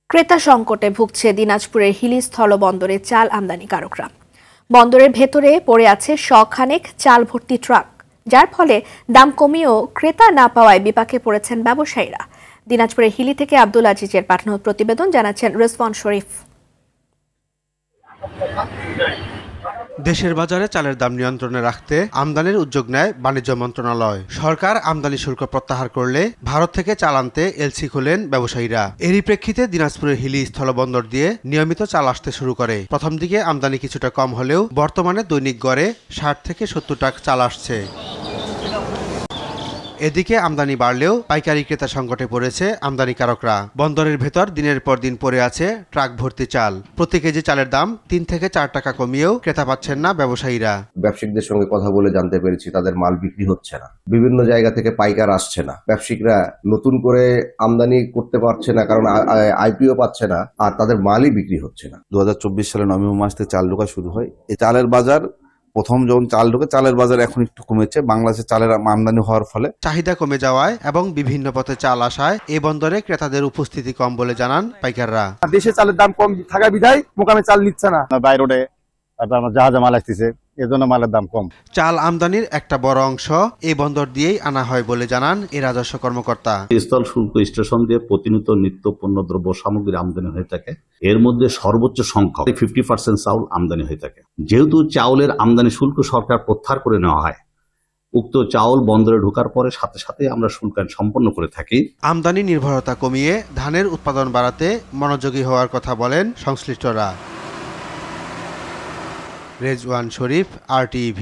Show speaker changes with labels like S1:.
S1: ক্রেতা সংকটে ভুগছে দিনাজপুরের হিলি স্থলবন্দরে চাল আমদানিকারকরা। বন্দরের ভেতরে পড়ে আছে শখানেক চাল ভর্তি ট্রাক, যার ফলে দাম কমিয়েও ক্রেতা না পাওয়ায় বিপাকে পড়েছেন ব্যবসায়ীরা। দিনাজপুরের হিলি থেকে আব্দুল আজিজের পাঠানো প্রতিবেদন জানাচ্ছেন রেজওয়ান শরীফ।
S2: দেশের বাজারে চালের দাম নিয়ন্ত্রণে রাখতে আমদানির উদ্যোগ নেয় বাণিজ্য মন্ত্রণালয়। সরকার আমদানি শুল্ক প্রত্যাহার করলে ভারত থেকে চাল আনতে এলসি খোলেন ব্যবসায়ীরা। এরই প্রেক্ষিতে দিনাজপুরের হিলি স্থলবন্দর দিয়ে নিয়মিত চাল আসতে শুরু করে। প্রথম দিকে আমদানি কিছুটা কম হলেও বর্তমানে দৈনিক গড়ে ৬০ থেকে ৭০ ট্রাক চাল আসছে। এদিকে আমদানি বাড়লেও পাইকারি ক্রেতা সংকটে পড়েছে আমদানিকারকরা। বন্দরের ভেতর দিনের পর দিন পড়ে আছে ট্রাক ভর্তি চাল। প্রতি কেজি চালের দাম ৩ থেকে ৪ টাকা কমিয়েও ক্রেতা পাচ্ছেন না ব্যবসায়ীরা।
S3: ব্যবসায়িকদের সঙ্গে কথা বলে জানতে পেরেছি তাদের মাল বিক্রি হচ্ছে না, বিভিন্ন জায়গা থেকে পাইকার আসছে না, ব্যবসায়িকরা নতুন করে আমদানি করতে পারছে না, কারণ আইপিও পাচ্ছে না, আর তাদের মালই বিক্রি হচ্ছে না।
S4: 2024 সালে নভেম্বর মাস থেকে চাল ঢোকা শুরু হয়। এই চালের বাজার প্রথম যখন চাল ঢোকে, চালের বাজার এখন একটু কমেছে। বাংলাদেশে চালের আমদানি হওয়ার ফলে
S2: চাহিদা কমে যাওয়ায় এবং বিভিন্ন পথে চাল আসায় এই বন্দরে ক্রেতাদের উপস্থিতি কম বলে জানান পাইকাররা।
S5: দেশে চালের দাম কম থাকা বিধায় মোকামে চাল নিচ্ছে না, বাইরে জাহাজে মাল আসতেছে, এজন্য মালের দাম কম।
S2: চাল আমদানির একটা বড় অংশ এই বন্দর দিয়েই আনা হয় বলে জানান এই রাজস্ব কর্মকর্তা।
S6: স্থল শুল্ক স্টেশন দিয়ে প্রতিনিয়ত নিত্য পণ্য দ্রব্য সামগ্রী আমদানি হয়ে থাকে। এর মধ্যে সর্বোচ্চ সংখ্যক 50% চাউল আমদানি হয়ে থাকে। যেহেতু চাউলের আমদানি শুল্ক সরকার প্রত্যাহার করে নেওয়া হয়, উক্ত চাউল বন্দরে ঢোকার পরে সাথে সাথে আমরা শুল্কায়ন সম্পন্ন করে থাকি।
S2: আমদানি নির্ভরতা কমিয়ে ধানের উৎপাদন বাড়াতে মনোযোগী হওয়ার কথা বলেন সংশ্লিষ্টরা। রেজওয়ান শরীফ, RTV।